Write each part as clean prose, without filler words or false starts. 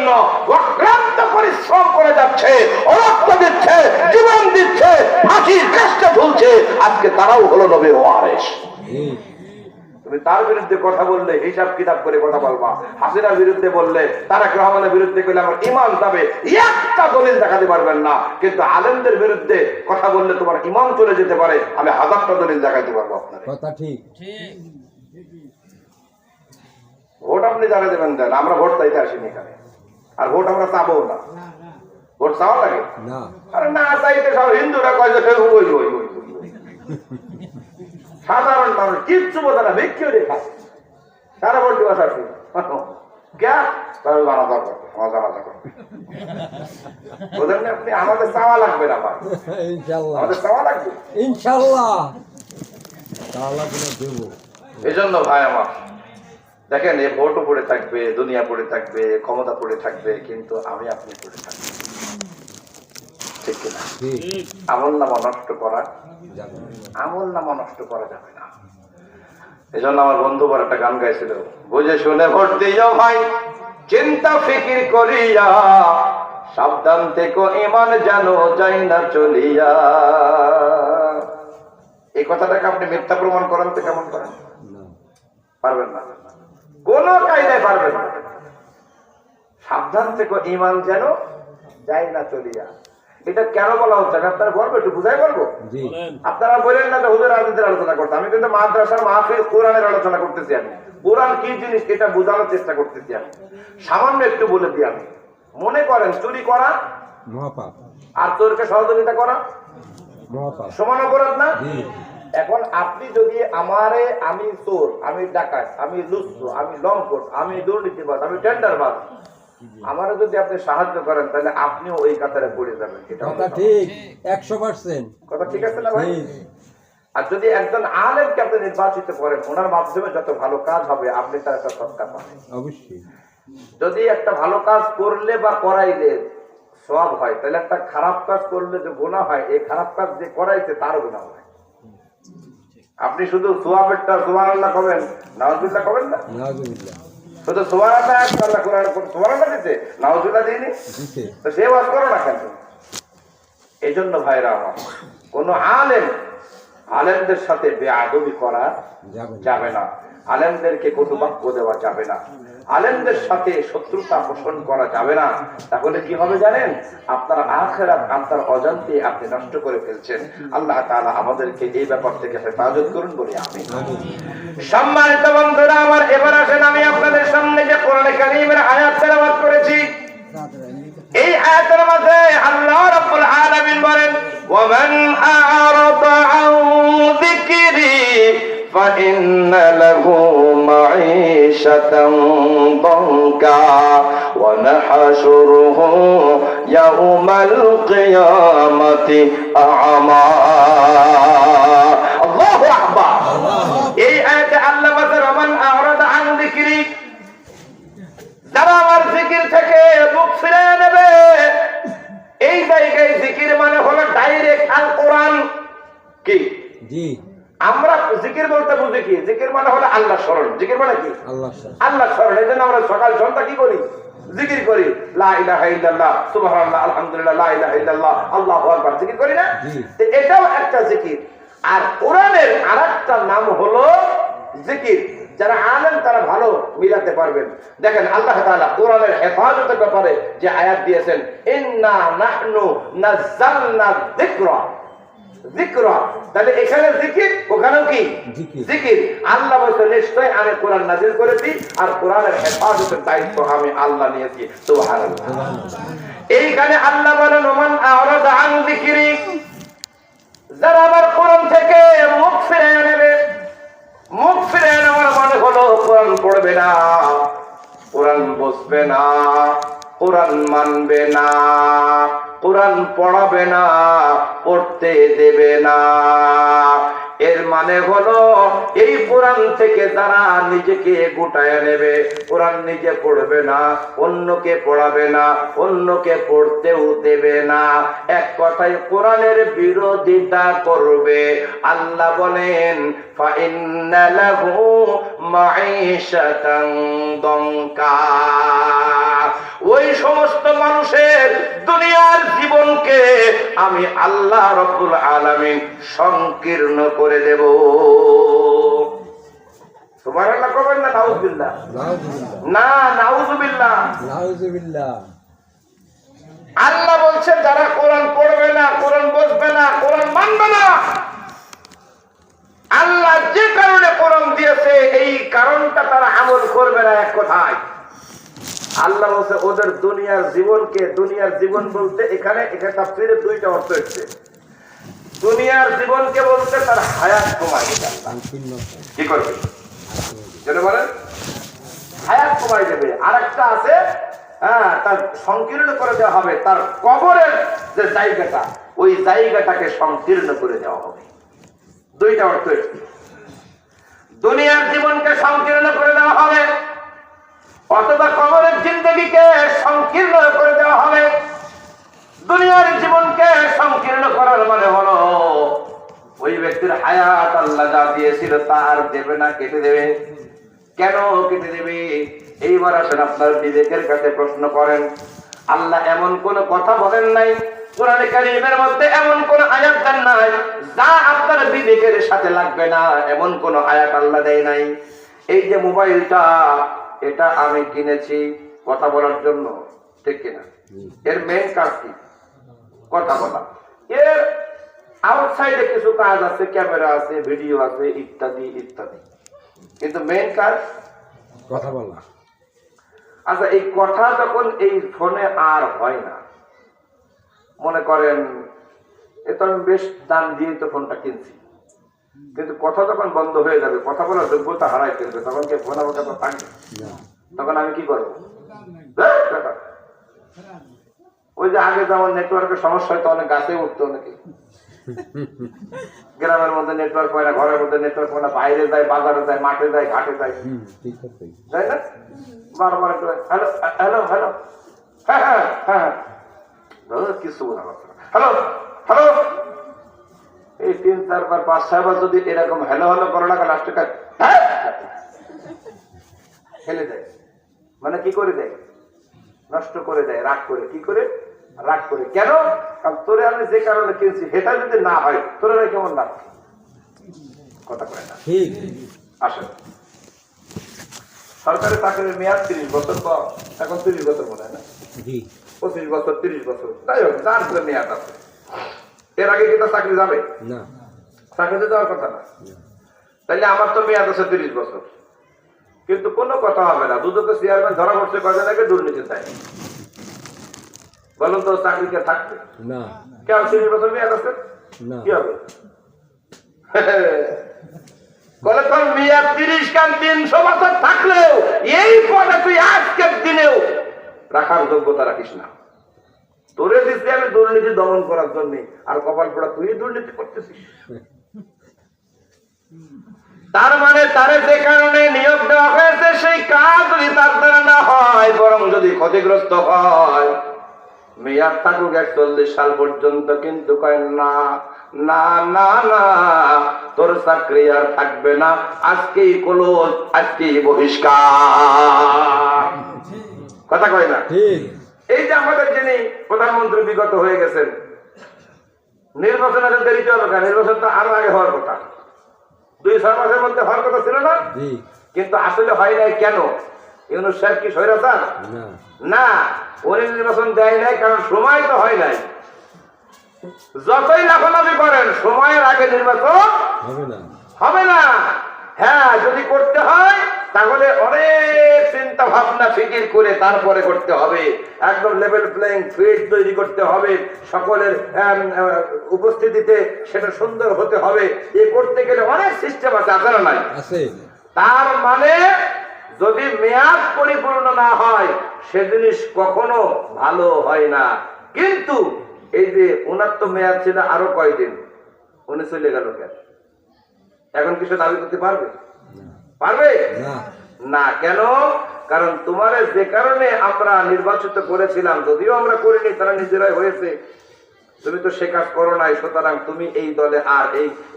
জন্য অক্লান্ত পরিশ্রম করে যাচ্ছে, রক্ত দিচ্ছে, জীবন দিচ্ছে, ফাঁসির কাজটা ঝুলছে, আজকে তারাও হলো নবীর ওয়ারিস। তুমি তার বিরুদ্ধে কথা বললে হিসাব কিতাব করে কথা বলবা, হাসিনার বিরুদ্ধে বললে, তারেক রহমানের বিরুদ্ধে করলে আমার ঈমান যাবে, একটা দলিল দেখাতে পারবেন না। কিন্তু আলেমদের বিরুদ্ধে কথা বললে তোমার ঈমান চলে যেতে পারে, আমি 1000টা দলিল দেখাতে পারবো আপনার কথা। ঠিক। ভোট আপনি জানা দেবেন, দেন, আমরা ভোট চাইতে আসিনি এখানে, আর ভোট আমরা চাবো না। ভোট চাওয়া লাগে না, আরে না চাইতে সব হিন্দুরা কয় যে সাধারণ মানুষ কিচ্ছু বোঝে না, ভিক্ষিও দেখা সারা ভোট দিবস আসি বোঝেন না আপনি। আমাদের চাওয়া লাগবে না, আমাদের চাওয়া লাগবে ইনশাল্লাহ দেব। এই জন্য ভাই আমার দেখেন, এই ভোটও পড়ে থাকবে, দুনিয়া পড়ে থাকবে, ক্ষমতা পড়ে থাকবে, কিন্তু আমি আপনি পড়ে থাকবো, ঠিক কিনা? আমল নামা নষ্ট করা, আমল নামা নষ্ট করা যাবে না। এই জন্য আমার বন্ধু বড় একটা গান গাইছিল, বুঝে শুনে ভোট দিও ভাই, চিন্তা ফিকির করিয়া, সাবধান থেকে ঈমান যেন যাই না চলিয়া। এই কথাটাকে আপনি মিথ্যা প্রমাণ করেন তো কেমন করেন? পারবেন না, কোন কায়দায় পারবেন না। সাবধান থেকে ঈমান যেন যাই না চলিয়া, এটা কেন বলা হচ্ছে আপনারা বলবো, একটু বুঝাই বলবো। আপনারা বলেন না যে হুজুর রাজনীতির আলোচনা করতে, আমি কিন্তু মাদ্রাসার মাহফিল কোরআনের আলোচনা করতেছি। আমি কোরআন কি জিনিস এটা বোঝানোর চেষ্টা করতেছি। আমি সামান্য একটু বলে দিই। আমি মনে করেন চুরি করা মহাপাপ আর চোরকে সহযোগিতা করা মহাপাপ, সমান অপরাধ না? এখন আপনি যদি আমারে, আমি চোর, আমি ডাকাত, আমি লুচ্চু, আমি লম্পট, আমি দুর্নীতিবাজ, আমি টেন্ডারবাজ, আমারও যদি আপনি সাহায্য করেন তাহলে আপনিও ওই কাতারে পড়ে যাবেন। কথা ঠিক, 100% কথা ঠিক আছে না ভাই? আর যদি একজন আলেমকে আপনি নির্বাচিত করেন, ওনার মাধ্যমে যত ভালো কাজ হবে আপনি তার একটা সৎকার পাবেন অবশ্যই। যদি একটা ভালো কাজ করলে বা করাইলে সওয়াব হয়, তাহলে একটা খারাপ কাজ করলে যে গুনাহ হয়, এই খারাপ কাজ যে করাইছে তারও গুনাহ হয়। আপনি শুধু সওয়াবেরটা সুবহানাল্লাহ কবেন, নাউজুবিল্লাহ কবেন না? নাউজুবিল্লাহ। শুধু সুবহানাল্লাহ আল্লাহ কোরআন সুবহানাল্লাহ দিতে, নাউজুবিল্লাহ দিইনি তো সে ওয়াজ করো না কেন? এইজন্য ভাইরা আমার, কোন আলেমদের সাথে বেয়াদবি করা যাবে না, আলেমদেরকে কটু বাক্য দেওয়া যাবে না, আলেমদের সাথে শত্রুতা পোষণ করা যাবে না। তাহলে কি হবে জানেন? আপনার আখিরাত আপনার অজান্তে আপনি নষ্ট করে ফেলছেন। আল্লাহ তাআলা আমাদেরকে এই ব্যাপার থেকে হেফাজত করুন বলি আমিন। সম্মানিত বন্ধুরা আমার, এবার আসেন আমি আপনাদের সামনে যে কোরআন কারীমের আয়াত তেলাওয়াত করেছি, এই আয়াতের মধ্যে আল্লাহ রাব্বুল আলামিন বলেন, ওয়ামান আ'রাদা আন যিকরি ফাইন্না লাহু মাঈশাতান দানকা ওয়া নাহশুরুহু ইয়াওমাল কিয়ামাতি আ'মা। আল্লাহু আকবার। এই আয়াতে আল্লাহ বলেন, ওয়ামান আ'রাদা আন যিকরি, যারা আমার জিকির থেকে মুখ ফিরিয়ে নেবে। এই জায়গায় জিকির মানে হলো ডাইরেক্ট আল কোরআন। কি জি, আমরা জিকির বলতে বুঝি কি? জিকির মানে হলো আল্লাহ স্মরণ। জিকির মানে কি? আল্লাহ স্মরণ। এই জন্য আমরা সকাল সন্ধ্যা কি করি? জিকির করি, লা ইলাহা ইল্লাল্লাহ, সুবহানাল্লাহ, আলহামদুলিল্লাহ, লা ইলাহা ইল্লাল্লাহ, আল্লাহু আকবার, জিকির করি না? এটাও একটা জিকির। আর কোরআনের আরেকটা নাম হলো জিকির। যারা আলেম তারা ভালো মিলাতে পারবেন। দেখেন আল্লাহ তাআলা কোরআনের হেফাজতের ব্যাপারে যে আয়াত দিয়েছেন, ইন্না নাহনু নাযালনা যিকরা, যিকরা, তাহলে এখানে জিকির, ওখানেও কি জিকির। আল্লাহ বলেন নিশ্চয় আমি কোরআন নাযিল করেছি আর কোরআনের হেফাজতের দায়িত্ব আমি আল্লাহ নিয়েছি। সুবহানাল্লাহ। এইখানে আল্লাহ বলেন, ওমান আ'রাদা আন যিকরি, যারা আমার কোরআন থেকে মুখ ফিরিয়ে নেবে। মুখ ফিরে নেওয়ার মানে হলো কোরআন পড়বে না, কোরআন বুঝবে না, কোরআন মানবে না, কোরআন পড়াবে না, পড়তে দেবে না। এর মানে হলো এই কোরআন থেকে যারা নিজেকে গুটায় নেবে, কোরআন নিজে পড়বে না, অন্যকে পড়াবে না, অন্যকে পড়তেও দেবে না, এক কথায় কোরআনের বিরোধিতা করবে। আল্লাহ বলেন, ফাইন্না লাহু মাঈশাতান দানকা, ওই আমি আল্লাহ রব্বুল আলামিন সংকীর্ণ করে দেব। সুবহানাল্লাহ কবেন না নাউজুবিল্লাহ? না, নাউজুবিল্লাহ। নাউজুবিল্লাহ। আল্লাহ বলছেন যারা কোরআন পড়বে না, কোরআন বুঝবে না, কোরআন মানবে না, আল্লাহ যে কারণে কোরআন দিয়েছে এই কারণটা তারা আমল করবে না। এক কথায় আল্লাহ বলছে ওদের দুনিয়ার জীবনকে, দুনিয়ার জীবন বলতে এখানে তাফসীরে দুইটা অর্থ হচ্ছে। দুনিয়ার জীবনকে বলতে তার হায়াত কমায় দেবে। কি করবে যেন বলেন? হায়াত কমায় দেবে। আরেকটা আছে তার সংকীর্ণ করে দেওয়া হবে, তার কবরের যে জায়গাটা ওই জায়গাটাকে সংকীর্ণ করে দেওয়া হবে। দুইটা অর্থ হচ্ছে। দুনিয়ার জীবনকে সংকীর্ণ করে দেওয়া হবে অথবা কবরের জিন্দগিকে সংকীর্ণ করে দেওয়া হবে। দুনিয়ার জীবনকে সংকীর্ণ করার মানে হলো ওই ব্যক্তির হায়াত আল্লাহ যা দিয়েছিল তার দেবে না, কেটে দেবে। কেন কেটে দেবে? এইবার আসেন আপনার বিবেকের কাছে প্রশ্ন করেন। আল্লাহ এমন কোন কথা বলেন নাই, কোরআনে কারীমের মধ্যে এমন কোন আয়াত দেন নাই যা আপনার বিবেকের সাথে লাগবে না, এমন কোন আয়াত আল্লাহ দেয় নাই। এই যে মোবাইলটা, এটা আমি কিনেছি কথা বলার জন্য, ঠিক কিনা? এর মেইন কাজ কি? কথা বলা। এর আউটসাইডে কিছু কাজ আছে, ক্যামেরা আছে, ভিডিও আছে, ইত্যাদি ইত্যাদি, কিন্তু মেইন কাজ কথা বলা। আচ্ছা, এই কথা যখন এই ফোনে আর হয় না, মনে করেন এত আমি বেশ দাম দিয়ে তো ফোনটা কিনছি, কিন্তু কথা যখন বন্ধ হয়ে যাবে, কথা বলার যোগ্যতা হারাই ফেলবে, তখন কে ফোন আমার কাছে থাকবে? তখন আমি কি করবো? ওই যে আগে যেমন নেটওয়ার্কের সমস্যা হয়তো, অনেক গাছে উঠতো, অনেকে গ্রামের মধ্যে নেটওয়ার্ক হয় না, ঘরের মধ্যে নেটওয়ার্ক হয় না, বাইরে যায়, বাজারে যায়, মাঠে যায়, ঘাটে যায়, তাই না? বারবার হ্যালো হ্যালো হ্যালো, হ্যাঁ হ্যাঁ হ্যাঁ, কিছু বোঝা যাচ্ছে না, হ্যালো হ্যালো। এই 3, 4 বার 5, 6 বার যদি এরকম হ্যালো হ্যালো করে লাগা, লাস্টে ফেলে দেয়। মানে কি করে দেয়? নষ্ট করে দেয়, রাগ করে। কি করে? রাগ করে। কেন? কারণ তোরে আমি যে কারণে কিনছি সেটা যদি না হয় তোরা কেমন লাভ? কথা কয় না। আসলে সরকারি চাকরির মেয়াদ 30 বছর, এখন 30 বছর মনে হয় না, 25 বছর, 30 বছর, যাই হোক যার যে মেয়াদ আছে। এর আগে কি তো চাকরি যাবে না? চাকরিতে যাওয়ার কথা না। তাইলে আমার তো মেয়াদ আছে 30 বছর, কিন্তু কোনো কথা হবে না। দুদকে চেয়ারম্যান ধরা পড়ছে কয়দিন আগে দুর্নীতি চাই, বলুন তো চাকরিকে থাকবে না? কেন 30 বছর মেয়াদ আছে, কি হবে? বলে তোর মেয়াদ 30 কান 300 বছর থাকলেও এই পদে তুই আজকের দিনেও রাখার যোগ্যতা রাখিস না। তোরে দিচ্ছি আমি দুর্নীতি দমন করার জন্য, আর কপাল পোড়া তুই দুর্নীতি করতেছিস। তার মানে তারে যে কারণে নিয়োগ দেওয়া হয়েছে সেই কাজ যদি তার দ্বারা না হয়, বরং যদি ক্ষতিগ্রস্ত হয়, মেয়াদ থাকুক 41 সাল পর্যন্ত, কিন্তু কয় না না না না, তোর চাকরি আর থাকবে না, আজকেই ক্লোজ, আজকেই বহিষ্কার। কথা কয় না? এই যে আমাদের যিনি প্রধানমন্ত্রী বিগত হয়ে গেছেন, নির্বাচনের দেরিতে হবে কেন? নির্বাচন তো আরো আগে হওয়ার কথা, 2-6 মাসের মধ্যে হওয়ার কথা ছিল না, কিন্তু আসলে হয় নাই। কেন? ইউনূস সাহেব কি স্বৈরাচার? না, উনি নির্বাচন দেয় নাই, কারণ সময় তো হয় নাই। যতই লাফালাফি করেন, সময়ের আগে নির্বাচন হবে না। হ্যাঁ, যদি করতে হয় তাহলে অনেক চিন্তা ভাবনা ফিকির করে তারপরে করতে হবে। একদম লেভেল প্লেইং ফিল্ড তৈরি করতে হবে, সকলের উপস্থিতিতে সেটা সুন্দর হতে হবে। এ করতে গেলে অনেক সিস্টেম আছে, আছে না নাই? তার মানে যদি মেয়াদ পরিপূর্ণ না হয় সে জিনিস কখনো ভালো হয় না। কিন্তু এই যে ওনার তো মেয়াদ ছিল আরো কয়দিন, উনি চলে গেল কেন? এখন কিছু দাবি করতে পারবে? পারবে না। কেন? কারণ তোমার যে কারণে আমরা নির্বাচিত করেছিলাম, যদিও আমরা করিনি, তারা নিজেরাই হয়েছে, তুমি তো সে কাজ করো নাই, সুতরাং তুমি এই দলে আর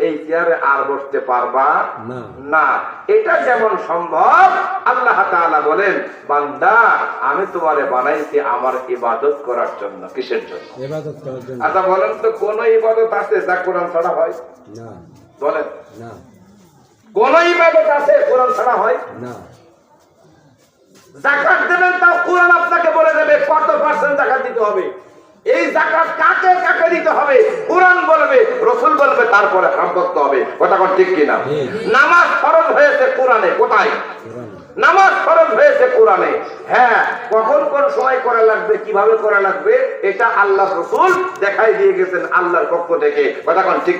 এই চেয়ারে আর বসতে পারবা না। এটা যেমন সম্ভব, আল্লাহ তাআলা বলেন, বান্দা আমি তোমারে বানাইছি আমার ইবাদত করার জন্য। কিসের জন্য? ইবাদত করার জন্য। আচ্ছা বলেন তো, কোন ইবাদত আছে যা কোরআন ছাড়া হয়? না। বলেন, না। কোন ইবাদত আছে কোরআন ছাড়া হয়? না। যাকাত দেবেন, তাও কোরআন আপনাকে বলে দেবে কত পার্সেন্ট যাকাত দিতে হবে। এই যাকাত কাকে কাকে দিতে হবে কোরআন বলবে, রাসূল বলবে, তারপরে হাম করতে হবে। কথা কোন ঠিক কিনা? নামাজ ফরজ হয়েছে কোরআনে। কোথায়? নামাজ ফরজ হয়েছে কোরআনে। হ্যাঁ, কখন কোন সময় করা লাগবে, কিভাবে করা লাগবে, এটা আল্লাহ রাসূল দেখাই দিয়ে গেছেন আল্লাহর পক্ষ থেকে। কথা কোন ঠিক?